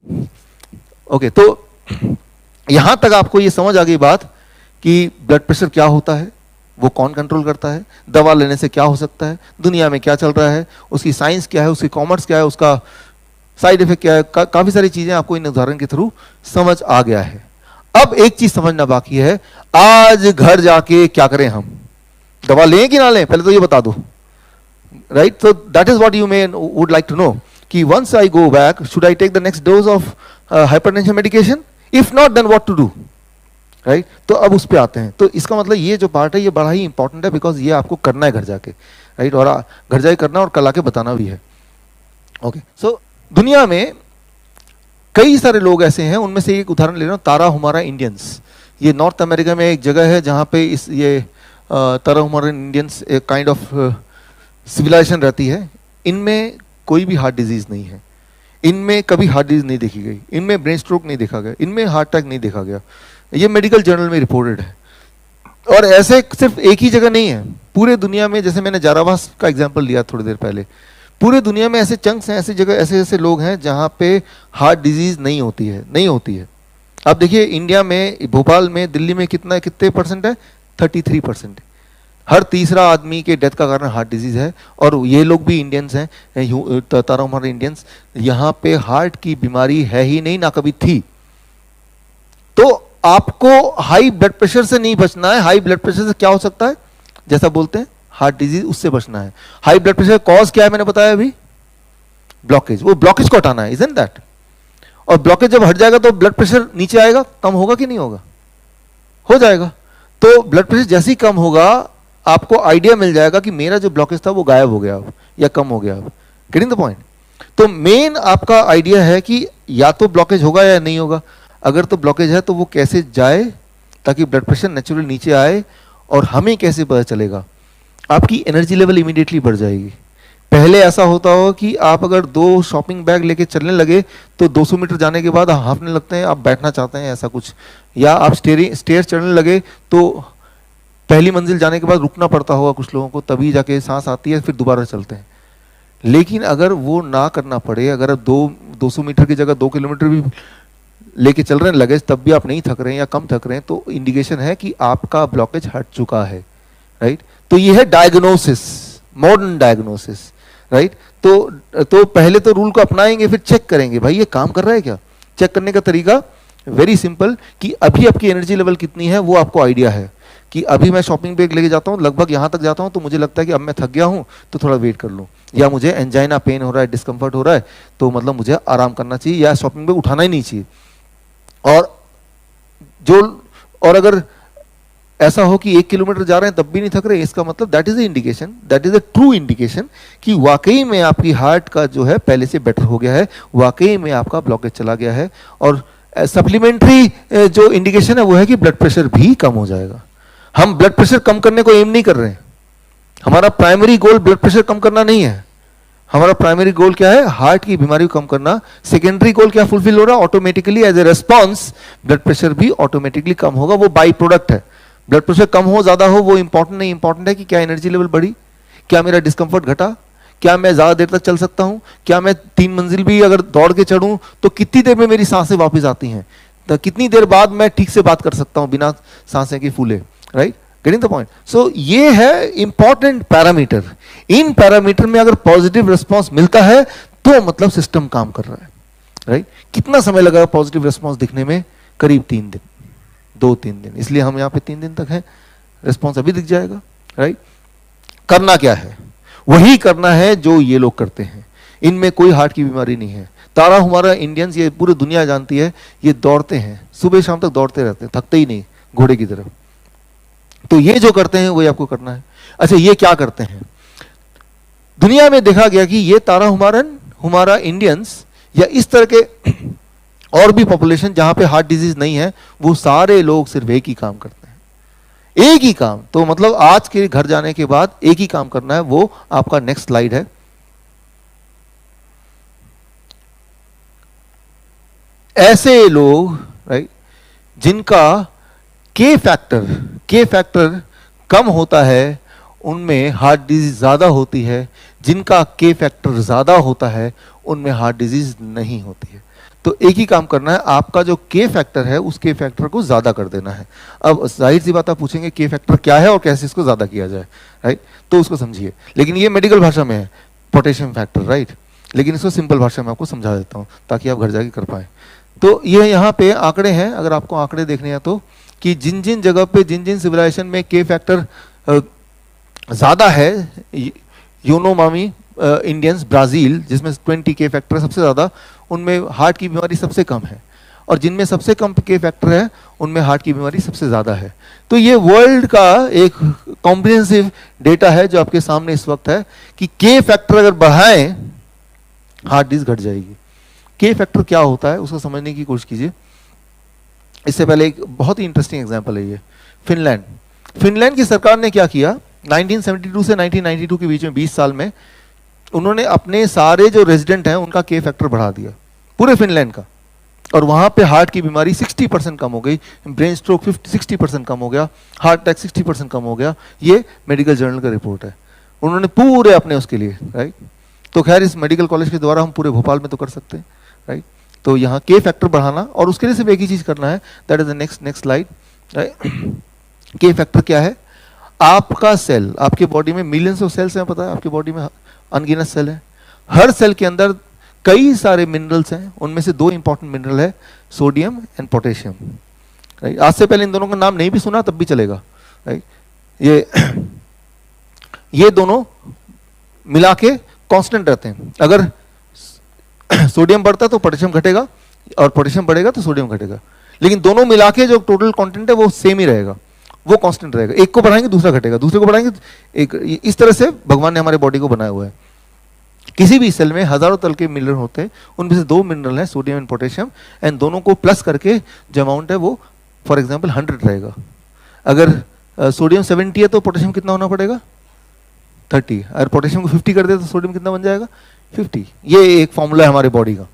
Okay, तो यहां तक आपको ये समझ आ गई बात कि ब्लड प्रेशर क्या होता है, वो कौन कंट्रोल करता है, दवा लेने से क्या हो सकता है, दुनिया में क्या चल रहा है, उसकी साइंस क्या है, उसकी कॉमर्स क्या है, उसका साइड इफेक्ट क्या है, काफी सारी चीजें आपको इन उदाहरण के थ्रू समझ आ गया है। अब एक चीज समझना बाकी है, आज घर जाके क्या करें हम, दवा लें कि ना लें, पहले तो ये बता दो, right? So that is what you may would like to know कि once I go back should I take the next dose of hypertension medication, if not then what to do, right? तो अब उस पे आते हैं। तो इसका मतलब ये जो पार्ट है ये बड़ा ही इंपॉर्टेंट है, बिकॉज ये आपको करना है घर जाके, राइट? और घर जाके करना और कल आके बताना भी है। ओके, सो दुनिया में कई सारे लोग ऐसे हैं, उनमें से एक उदाहरण ले रहा हूं, ताराहुमारा इंडियंस। ये नॉर्थ अमेरिका में एक जगह है जहां पे इस ये ताराहुमारा इंडियंस एक काइंड ऑफ सिविलाइजेशन रहती है। इनमें कोई भी हार्ट डिजीज नहीं है, इनमें कभी हार्ट डिजीज नहीं देखी गई, इनमें ब्रेन स्ट्रोक नहीं देखा गया, इनमें हार्ट अटैक नहीं देखा गया। ये मेडिकल जर्नल में रिपोर्टेड है। और ऐसे सिर्फ एक ही जगह नहीं है, पूरे दुनिया में, जैसे मैंने जारावास का एग्जांपल लिया थोड़ी देर पहले, पूरे दुनिया में ऐसे चंक्स हैं, ऐसी जगह ऐसे ऐसे लोग हैं जहां पे हार्ट डिजीज नहीं होती है। आप देखिए इंडिया में, भोपाल में, दिल्ली में कितने परसेंट है? 33%। हर तीसरा आदमी के डेथ का कारण हार्ट डिजीज है। और ये लोग भी इंडियंस हैं, ताराहुमारा इंडियंस। यहाँ पे हार्ट की बीमारी है ही नहीं, ना कभी थी। तो आपको हाई ब्लड प्रेशर से नहीं बचना है। हाई ब्लड प्रेशर से क्या हो सकता है, जैसा बोलते हैं हार्ट डिजीज, उससे बचना है। हाई ब्लड प्रेशर कॉज क्या है मैंने बताया अभी, ब्लॉकेज। वो ब्लॉकेज को हटाना है, इजंट दैट? और ब्लॉकेज जब हट जाएगा तो ब्लड प्रेशर नीचे आएगा, कम होगा कि नहीं होगा? हो जाएगा। तो ब्लड प्रेशर जैसे ही कम होगा आपको आइडिया मिल जाएगा कि मेरा जो ब्लॉकेज था वो गायब हो गया अब, या कम हो गया अब। Getting the point? तो मेन आपका आइडिया है कि या तो ब्लॉकेज होगा या नहीं होगा। अगर तो ब्लॉकेज है तो वो कैसे जाए ताकि ब्लड प्रेशर नेचुरल नीचे आए, और हमें कैसे पता चलेगा? आपकी एनर्जी लेवल इमीडिएटली बढ़ जाएगी। पहले ऐसा होता हो कि आप अगर 2 शॉपिंग बैग लेके चलने लगे तो 200 मीटर जाने के बाद हांफने लगते हैं, आप बैठना चाहते हैं, ऐसा कुछ। या आप स्टेयर चढ़ने लगे तो पहली मंजिल जाने के बाद रुकना पड़ता होगा कुछ लोगों को, तभी जाके सांस आती है, फिर दोबारा चलते हैं। लेकिन अगर वो ना करना पड़े, अगर आप 200 मीटर की जगह 2 किलोमीटर भी लेके चल रहे हैं लगेज, तब भी आप नहीं थक रहे हैं या कम थक रहे हैं, तो इंडिकेशन है कि आपका ब्लॉकेज हट चुका है, राइट? तो ये है डायग्नोसिस, मॉडर्न डायग्नोसिस, राइट? तो पहले तो रूल को अपनाएंगे, फिर चेक करेंगे भाई ये काम कर रहा है क्या। चेक करने का तरीका वेरी सिंपल, कि अभी आपकी एनर्जी लेवल कितनी है वो आपको आइडिया है कि अभी मैं शॉपिंग बैग लेके जाता हूँ, लगभग यहाँ तक जाता हूँ तो मुझे लगता है कि अब मैं थक गया हूँ तो थोड़ा वेट कर लूँ, या मुझे एंजाइना पेन हो रहा है, डिस्कम्फर्ट हो रहा है, तो मतलब मुझे आराम करना चाहिए, या शॉपिंग बैग उठाना ही नहीं चाहिए। और अगर ऐसा हो कि 1 किलोमीटर जा रहे हैं तब भी नहीं थक रहे, इसका मतलब that is the indication, that is the true indication कि वाकई में आपकी हार्ट का जो है पहले से बेटर हो गया है, वाकई में आपका ब्लॉकेज चला गया है। और सप्लीमेंट्री जो इंडिकेशन है वो है कि ब्लड प्रेशर भी कम हो जाएगा। हम ब्लड प्रेशर कम करने को एम नहीं कर रहे हैं, हमारा प्राइमरी गोल ब्लड प्रेशर कम करना नहीं है। हमारा प्राइमरी गोल क्या है, हार्ट की बीमारी को कम करना। सेकेंडरी गोल क्या फुलफिल हो रहा है, automatically as a response blood pressure भी ऑटोमेटिकली कम होगा, वो बाई प्रोडक्ट है। ब्लड प्रेशर कम हो ज्यादा हो वो इंपॉर्टेंट नहीं, इंपॉर्टेंट है कि क्या एनर्जी लेवल बढ़ी, क्या मेरा डिस्कंफर्ट घटा, क्या मैं ज्यादा देर तक चल सकता हूं, क्या मैं 3 मंजिल भी अगर दौड़ के चढ़ूं तो कितनी देर में मेरी सांसें वापस आती हैं, तो कितनी देर बाद मैं ठीक से बात कर सकता हूं बिना सांसें के फूले, right? Getting the point? So ये है इंपॉर्टेंट पैरामीटर। इन पैरामीटर में अगर पॉजिटिव रिस्पॉन्स मिलता है तो मतलब सिस्टम काम कर रहा है, राइट? कितना समय लगा पॉजिटिव रिस्पॉन्स दिखने में? करीब 3 दिन, 2-3 दिन, इसलिए हम यहाँ पे 3 दिन तक हैं, रिस्पॉन्स अभी दिख जाएगा, राइट? करना क्या है? वही करना है जो ये लोग करते हैं। इनमें कोई हार्ट की बीमारी नहीं है। ताराहुमारा इंडियंस, ये पूरी दुनिया जानती है, ये दौड़ते हैं, सुबह शाम तक दौड़ते रहते हैं, थकते ही नहीं, घोड़े की तरह। तो ये जो करते हैं वही आपको करना है। अच्छा, ये क्या करते हैं? दुनिया में देखा गया कि ये ताराहुमारा इंडियंस या इस तरह के और भी पॉपुलेशन जहां पे हार्ट डिजीज नहीं है, वो सारे लोग सिर्फ एक ही काम करते हैं, एक ही काम। तो मतलब आज के घर जाने के बाद एक ही काम करना है, वो आपका नेक्स्ट स्लाइड है। ऐसे लोग, राइट, जिनका के फैक्टर कम होता है उनमें हार्ट डिजीज ज्यादा होती है, जिनका के फैक्टर ज्यादा होता है उनमें हार्ट डिजीज नहीं होती है। तो एक ही काम करना है, आपका जो के फैक्टर है उस के फैक्टर को ज्यादा कर देना है। अब जाहिर सी बात आप पूछेंगे के फैक्टर क्या है और कैसे इसको ज्यादा किया जाए, राइट? तो उसको समझिए, लेकिन ये मेडिकल भाषा में है पोटेशियम फैक्टर, राइट? लेकिन इसको सिंपल भाषा में आपको समझा देता हूँ ताकि आप घर जाके कर पाए। तो ये यहाँ पे आंकड़े हैं, अगर आपको आंकड़े देखने हैं तो, कि जिन जिन जगह पे जिन जिन सिविलाइजेशन में के फैक्टर ज्यादा है, योनोमामी इंडियंस ब्राजील जिसमें 20 के फैक्टर सबसे ज्यादा, उनमें हार्ट की बीमारी सबसे कम है, और जिनमें सबसे कम के फैक्टर है उनमें हार्ट की बीमारी सबसे ज्यादा है। तो ये वर्ल्ड का एक कॉम्प्रिहेंसिव डेटा है जो आपके सामने इस वक्त है कि के फैक्टर अगर बढ़ाएं हार्ट डिजीज घट जाएगी। के फैक्टर क्या होता है उसको समझने की कोशिश कीजिए। इससे पहले एक बहुत ही इंटरेस्टिंग एग्जांपल है ये, फिनलैंड। फिनलैंड की सरकार ने क्या किया, 1972 से 1992 के बीच में 20 साल में उन्होंने अपने सारे जो रेजिडेंट हैं उनका के फैक्टर बढ़ा दिया, पूरे फिनलैंड का, और वहां पे हार्ट की बीमारी 60% कम हो गई, ब्रेन स्ट्रोक 60% कम हो गया, हार्ट अटैक 60% कम हो गया। ये मेडिकल जर्नल का रिपोर्ट है, उन्होंने पूरे अपने उसके लिए, राइट? तो खैर इस मेडिकल कॉलेज के द्वारा हम पूरे भोपाल में तो कर सकते हैं, राइट? तो यहाँ के फैक्टर बढ़ाना, और उसके लिए सिर्फ एक ही चीज करना है, that is the next slide, right? के फैक्टर क्या है? आपका सेल, आपके बॉडी में मिलियंस ऑफ सेल्स हैं, पता है आपके बॉडी में अनगिनत सेल है, हर सेल के अंदर कई सारे मिनरल्स हैं, उनमें से 2 इंपॉर्टेंट मिनरल है सोडियम एंड पोटेशियम, राइट? आज से पहले इन दोनों का नाम नहीं भी सुना तब भी चलेगा, राइट? ये दोनों मिला के कांस्टेंट रहते हैं, अगर सोडियम बढ़ता तो पोटेशियम घटेगा, और पोटेशियम बढ़ेगा तो सोडियम घटेगा, लेकिन दोनों मिला के जो टोटल कंटेंट है वो सेम ही रहेगा, वो कांस्टेंट रहेगा। एक को बढ़ाएंगे दूसरा घटेगा, दूसरे को बढ़ाएंगे एक, इस तरह से भगवान ने हमारे बॉडी को बनाया हुआ है। किसी भी सेल में हजारों तरह के मिनरल होते हैं, उनमें से 2 मिनरल हैं सोडियम एंड पोटेशियम, एंड दोनों को प्लस करके जो अमाउंट है वो फॉर एग्जाम्पल 100 रहेगा। अगर सोडियम 70 है तो पोटेशियम कितना होना पड़ेगा? 30। अगर पोटेशियम को 50 कर दे तो सोडियम कितना बन जाएगा? 50। ये एक फॉर्मूला है हमारे बॉडी का।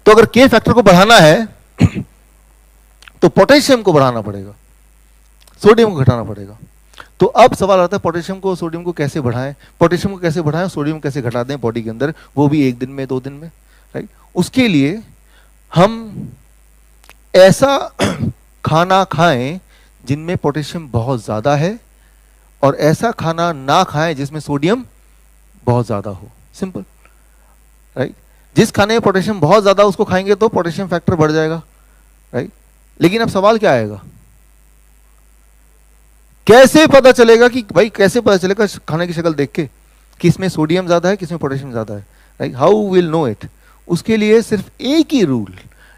तो अगर के फैक्टर को बढ़ाना है तो पोटेशियम को बढ़ाना पड़ेगा, सोडियम को घटाना पड़ेगा। तो अब सवाल आता है पोटेशियम को सोडियम को कैसे बढ़ाएं, पोटेशियम को कैसे बढ़ाएं, सोडियम कैसे घटा दें बॉडी के अंदर, वो भी 1 दिन में 2 दिन में, राइट? उसके लिए हम ऐसा खाना खाएं जिनमें पोटेशियम बहुत ज्यादा है, और ऐसा खाना ना खाएं जिसमें सोडियम बहुत ज्यादा हो। Simple, right? जिस खाने में पोटेशियम बहुत ज्यादा उसको खाएंगे तो पोटेशियम फैक्टर बढ़ जाएगा, राइट? लेकिन अब सवाल क्या आएगा, कैसे पता चलेगा कि भाई, कैसे पता चलेगा खाने की शक्ल देख के कि इसमें सोडियम ज्यादा है किसमें पोटेशियम ज्यादा है, right? How will know it? उसके लिए सिर्फ एक ही रूल,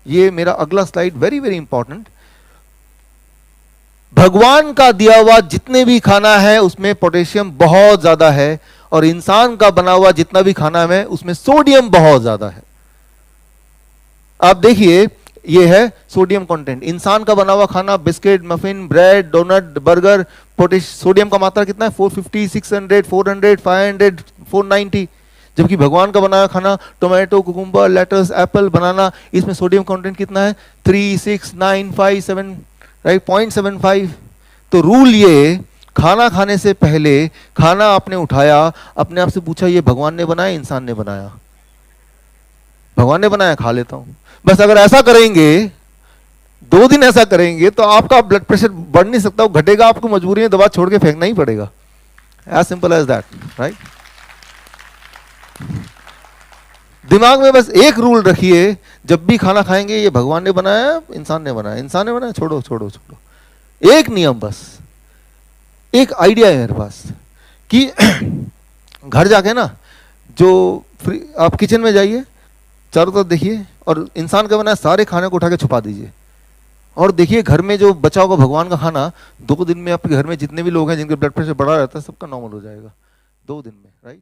ये मेरा अगला स्लाइड वेरी वेरी इंपॉर्टेंट। भगवान का दिया हुआ जितने भी खाना है उसमें पोटेशियम बहुत ज्यादा है, और इंसान का बना हुआ जितना भी खाना है उसमें सोडियम बहुत ज्यादा है। आप देखिए, ये है सोडियम कंटेंट। इंसान का बना हुआ खाना, biscuit, muffin, bread, doughnut, burger, sodium का मात्रा कितना है? 450, 600, 400, 500, 490। जबकि भगवान का बनाया खाना, टोमेटो, कुकुम्बर, लेटस, एप्पल, बनाना, इसमें सोडियम कंटेंट कितना है? 3, 6, 9, 5, 7, राइट? 0.75। तो रूल ये, खाना खाने से पहले खाना आपने उठाया, अपने आप से पूछा ये भगवान ने बनाया इंसान ने बनाया? भगवान ने बनाया, खा लेता हूं बस। अगर ऐसा करेंगे, 2 दिन ऐसा करेंगे, तो आपका ब्लड प्रेशर बढ़ नहीं सकता, वो घटेगा, आपको मजबूरी में दवा छोड़ के फेंकना ही पड़ेगा। As simple as that, right? दिमाग में बस एक रूल रखिए, जब भी खाना खाएंगे ये भगवान ने बनाया इंसान ने बनाया, इंसान ने बनाया, छोड़ो छोड़ो छोड़ो। एक नियम, बस एक आइडिया है मेरे पास कि घर जाके ना, जो आप किचन में जाइए, चारों तरफ देखिए, और इंसान का बनाया सारे खाने को उठा के छुपा दीजिए, और देखिए घर में जो बचा होगा भगवान का खाना, 2 दिन में आपके घर में जितने भी लोग हैं जिनके ब्लड प्रेशर बढ़ा रहता है सबका नॉर्मल हो जाएगा, 2 दिन में, राइट?